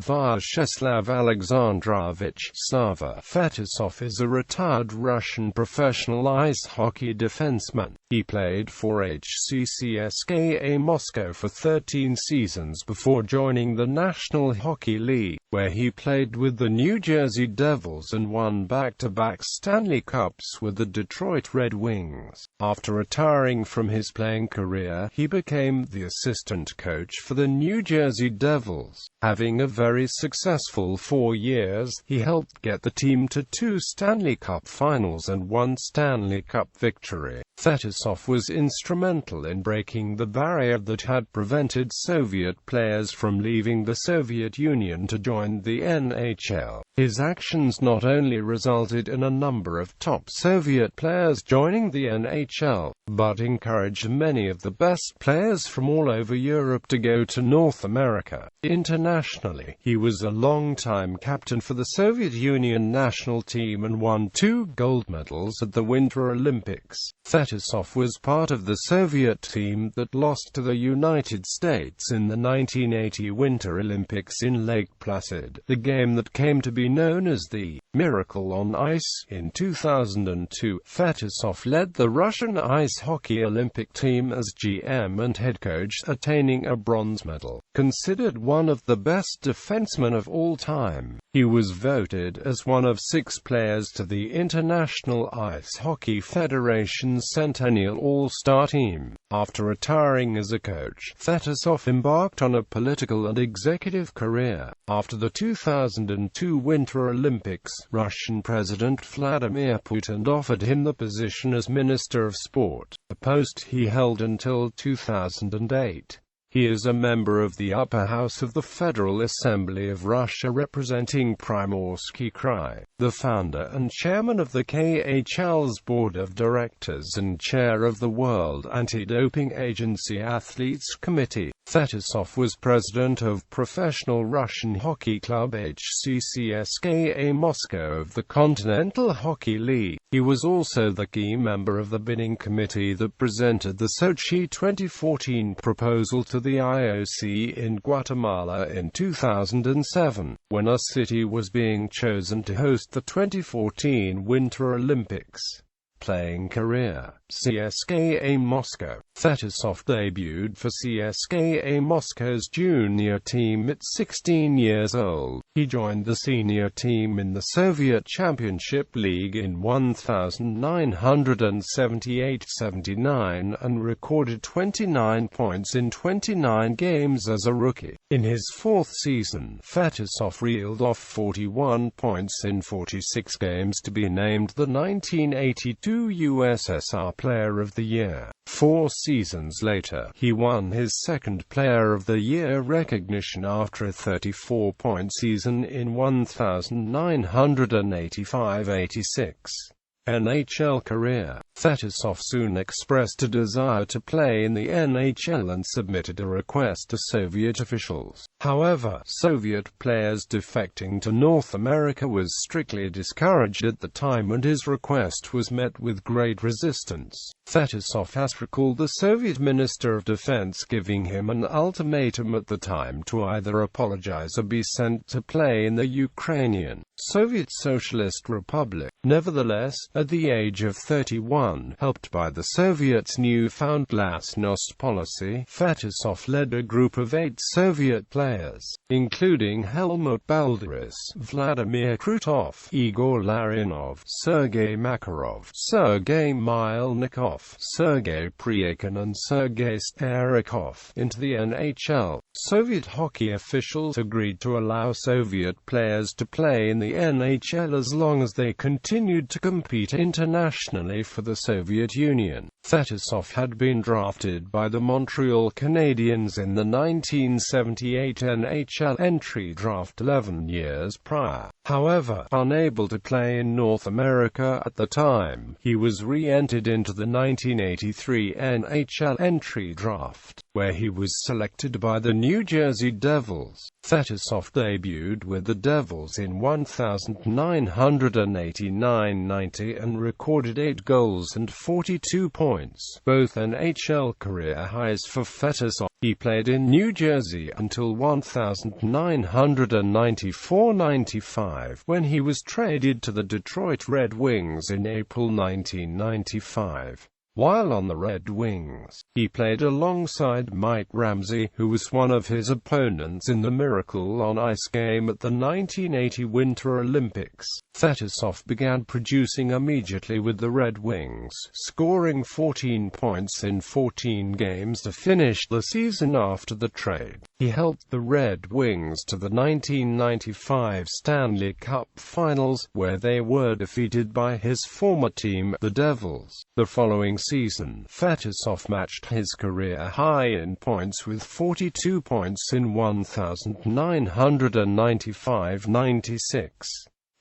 Viacheslav Alexandrovich (Slava) Fetisov is a retired Russian professional ice hockey defenseman. He played for HC CSKA Moscow for 13 seasons before joining the National Hockey League, where he played with the New Jersey Devils and won back-to-back Stanley Cups with the Detroit Red Wings. After retiring from his playing career, he became the assistant coach for the New Jersey Devils. Having a very successful 4 years, he helped get the team to 2 Stanley Cup finals and 1 Stanley Cup victory. Fetisov was instrumental in breaking the barrier that had prevented Soviet players from leaving the Soviet Union to join the NHL. His actions not only resulted in a number of top Soviet players joining the NHL, but encouraged many of the best players from all over Europe to go to North America. Internationally, he was a long-time captain for the Soviet Union national team and won 2 gold medals at the Winter Olympics. Fetisov was part of the Soviet team that lost to the United States in the 1980 Winter Olympics in Lake Placid, the game that came to be known as the Miracle on Ice. In 2002, Fetisov led the Russian ice hockey Olympic team as GM and head coach, attaining a bronze medal. Considered one of the best defensemen of all time, he was voted as one of 6 players to the International Ice Hockey Federation's Centennial All-Star team. After retiring as a coach, Fetisov embarked on a political and executive career. After the 2002 Winter Olympics, Russian President Vladimir Putin offered him the position as Minister of Sport, a post he held until 2008. He is a member of the upper house of the Federal Assembly of Russia representing Primorsky Krai, the founder and chairman of the KHL's board of directors and chair of the World Anti-Doping Agency Athletes Committee. Fetisov was president of Professional Russian Hockey Club HC CSKA Moscow of the Continental Hockey League. He was also the key member of the bidding committee that presented the Sochi 2014 proposal to the IOC in Guatemala in 2007, when a city was being chosen to host the 2014 Winter Olympics. Playing career: CSKA Moscow. Fetisov debuted for CSKA Moscow's junior team at 16 years old. He joined the senior team in the Soviet Championship League in 1978-79 and recorded 29 points in 29 games as a rookie. In his 4th season, Fetisov reeled off 41 points in 46 games to be named the 1982 USSR Player of the Year. 4 seasons later, he won his 2nd Player of the Year recognition after a 34-point season in 1985-86. NHL career. Fetisov soon expressed a desire to play in the NHL and submitted a request to Soviet officials. However, Soviet players defecting to North America was strictly discouraged at the time and his request was met with great resistance. Fetisov has recalled the Soviet Minister of Defense giving him an ultimatum at the time to either apologize or be sent to play in the Ukrainian Soviet Socialist Republic. Nevertheless, at the age of 31, helped by the Soviets' newfound glasnost policy, Fetisov led a group of 8 Soviet players, including Helmut Balderas, Vladimir Krutov, Igor Larionov, Sergei Makarov, Sergei Milnikov, Sergei Pryakin and Sergei Starikov, into the NHL. Soviet hockey officials agreed to allow Soviet players to play in the NHL as long as they continued to compete internationally for the Soviet Union. Fetisov had been drafted by the Montreal Canadiens in the 1978 NHL entry draft 11 years prior. However, unable to play in North America at the time, he was re-entered into the 1983 NHL entry draft, where he was selected by the New Jersey Devils. Fetisov debuted with the Devils in 1989-90 and recorded 8 goals and 42 points. points, both NHL career highs for Fetisov. He played in New Jersey until 1994-95, when he was traded to the Detroit Red Wings in April 1995. While on the Red Wings, he played alongside Mike Ramsey, who was one of his opponents in the Miracle on Ice game at the 1980 Winter Olympics. Fetisov began producing immediately with the Red Wings, scoring 14 points in 14 games to finish the season after the trade. He helped the Red Wings to the 1995 Stanley Cup Finals, where they were defeated by his former team, the Devils. The following season, Fetisov matched his career high in points with 42 points in 1995-96.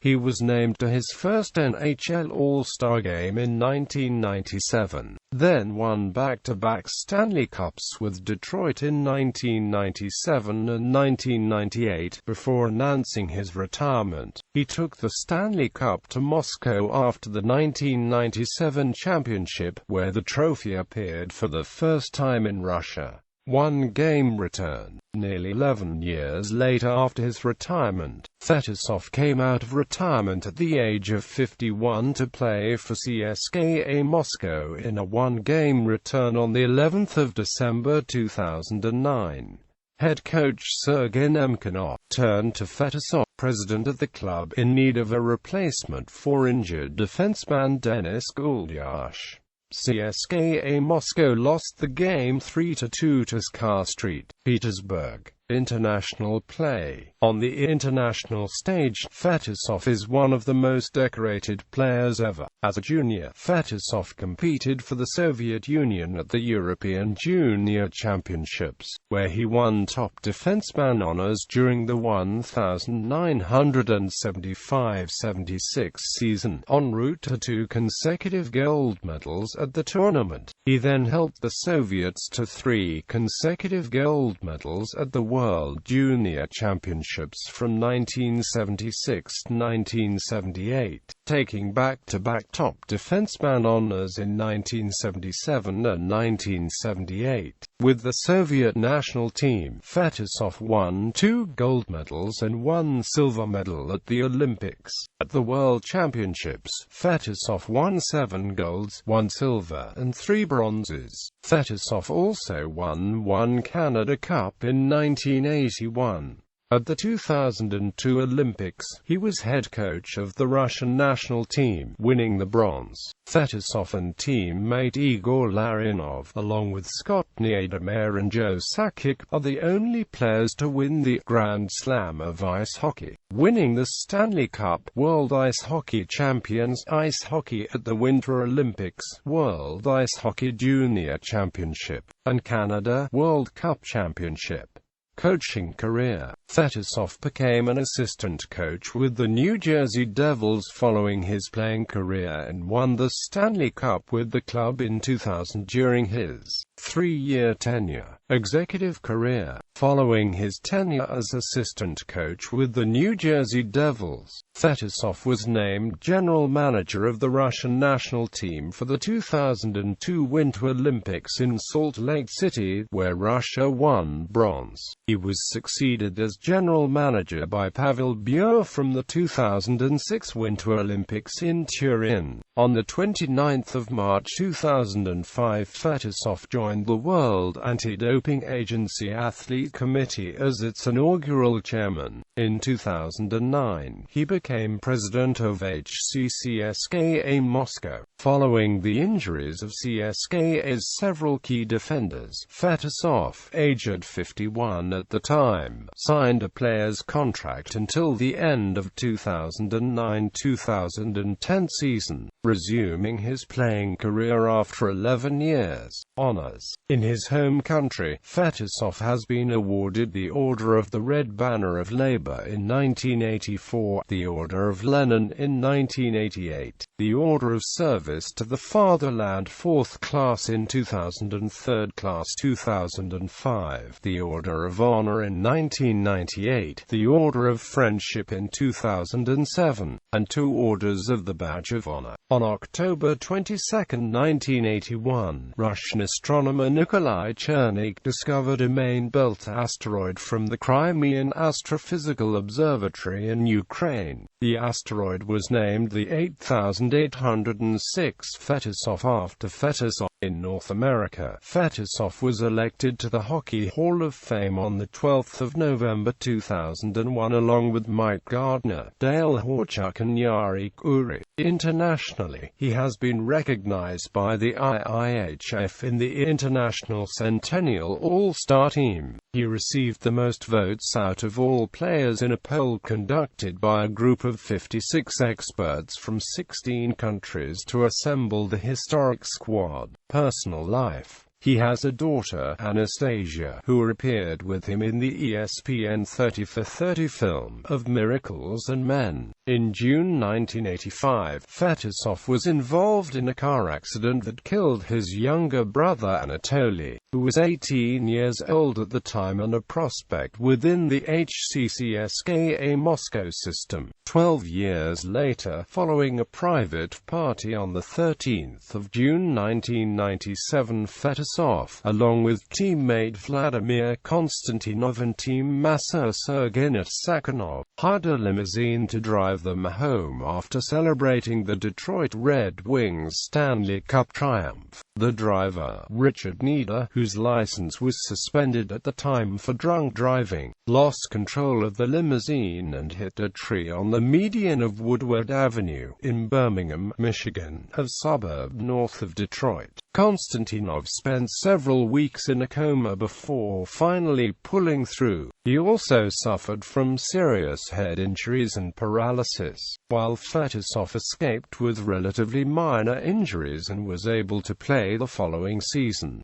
He was named to his first NHL All-Star game in 1997, then won back-to-back Stanley Cups with Detroit in 1997 and 1998. Before announcing his retirement, he took the Stanley Cup to Moscow after the 1997 championship, where the trophy appeared for the first time in Russia. One game return. Nearly 11 years later, after his retirement, Fetisov came out of retirement at the age of 51 to play for CSKA Moscow in a one-game return on the 11th of December 2009. Head coach Sergei Nemchinov turned to Fetisov, president of the club, in need of a replacement for injured defenseman Denis Gulyash. CSKA Moscow lost the game 3-2 to SKA St. Petersburg. International play. On the international stage, Fetisov is one of the most decorated players ever. As a junior, Fetisov competed for the Soviet Union at the European Junior Championships, where he won top defenseman honors during the 1975-76 season, en route to 2 consecutive gold medals at the tournament. He then helped the Soviets to 3 consecutive gold medals at the World Junior Championships from 1976 to 1978, taking back-to-back top defenseman honors in 1977 and 1978. With the Soviet national team, Fetisov won 2 gold medals and 1 silver medal at the Olympics. At the World Championships, Fetisov won 7 golds, 1 silver and 3 bronzes. Fetisov also won 1 Canada Cup in 1981. At the 2002 Olympics, he was head coach of the Russian national team, winning the bronze. Fetisov and teammate Igor Larionov, along with Scott Niedermayer and Joe Sakic, are the only players to win the Grand Slam of ice hockey, winning the Stanley Cup, World Ice Hockey Champions Ice Hockey at the Winter Olympics, World Ice Hockey Junior Championship, and Canada World Cup Championship. Coaching career. Fetisov became an assistant coach with the New Jersey Devils following his playing career and won the Stanley Cup with the club in 2000 during his 3-year tenure. Executive career. Following his tenure as assistant coach with the New Jersey Devils, Fetisov was named general manager of the Russian national team for the 2002 Winter Olympics in Salt Lake City, where Russia won bronze. He was succeeded as general manager by Pavel Bure from the 2006 Winter Olympics in Turin. On the 29th of March 2005, Fetisov joined the World Anti-Doping Agency Athlete Committee as its inaugural chairman. In 2009, he became president of HC CSKA Moscow. Following the injuries of CSKA's several key defenders, Fetisov, aged 51 at the time, signed a player's contract until the end of 2009-2010 season, resuming his playing career after 11 years. Honors. stars. In his home country, Fetisov has been awarded the Order of the Red Banner of Labour in 1984, the Order of Lenin in 1988, the Order of Service to the Fatherland 4th class in 2000 and 3rd class 2005, the Order of Honor in 1998, the Order of Friendship in 2007, and 2 Orders of the Badge of Honor. On October 22, 1981, Russian astronomer Nikolai Chernik discovered a main belt asteroid from the Crimean Astrophysical Observatory in Ukraine. The asteroid was named the 8806 Fetisov after Fetisov. In North America, Fetisov was elected to the Hockey Hall of Fame on 12 November 2001 along with Mike Gardner, Dale Horchuk and Yari Kuri. Internationally, he has been recognized by the IIHF in the International Centennial All-Star Team. He received the most votes out of all players in a poll conducted by a group of 56 experts from 16 countries to assemble the historic squad. Personal life. He has a daughter, Anastasia, who appeared with him in the ESPN 30 for 30 film of Miracles and Men. In June 1985, Fetisov was involved in a car accident that killed his younger brother Anatoly, who was 18 years old at the time and a prospect within the HC CSKA Moscow system. 12 years later, following a private party on 13 June 1997, Fetisov, along with teammate Vladimir Konstantinov and team-master Sergei Sakhanov, hired a limousine to drive them home after celebrating the Detroit Red Wings' Stanley Cup triumph. The driver, Richard Nieder, whose license was suspended at the time for drunk driving, lost control of the limousine and hit a tree on the median of Woodward Avenue, in Birmingham, Michigan, a suburb north of Detroit. Konstantinov spent several weeks in a coma before finally pulling through. He also suffered from serious head injuries and paralysis, while Fetisov escaped with relatively minor injuries and was able to play the following season.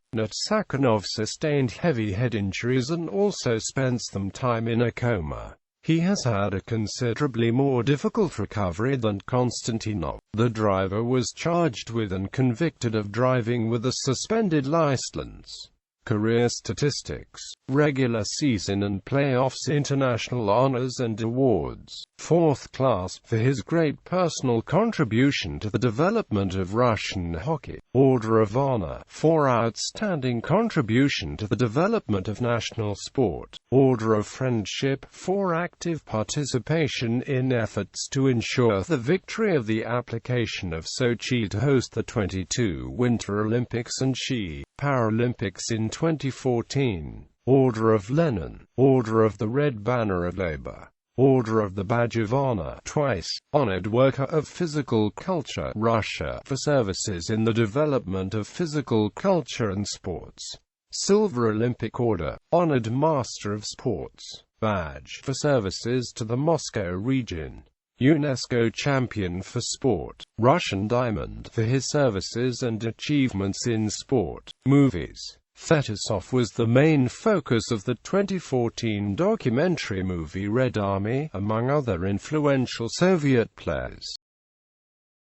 Sakhanov sustained heavy head injuries and also spent some time in a coma. He has had a considerably more difficult recovery than Konstantinov. The driver was charged with and convicted of driving with a suspended license. Career statistics, regular season and playoffs, international honors and awards. 4th class, for his great personal contribution to the development of Russian hockey. Order of Honor, for outstanding contribution to the development of national sport. Order of Friendship, for active participation in efforts to ensure the victory of the application of Sochi to host the 22 Winter Olympics and Ski Paralympics in 2014. Order of Lenin, Order of the Red Banner of Labour, Order of the Badge of Honor, twice, Honored Worker of Physical Culture, Russia, for services in the development of physical culture and sports. Silver Olympic Order, Honored Master of Sports, Badge, for services to the Moscow region. UNESCO Champion for Sport, Russian Diamond, for his services and achievements in sport. Movies. Fetisov was the main focus of the 2014 documentary movie Red Army, among other influential Soviet players.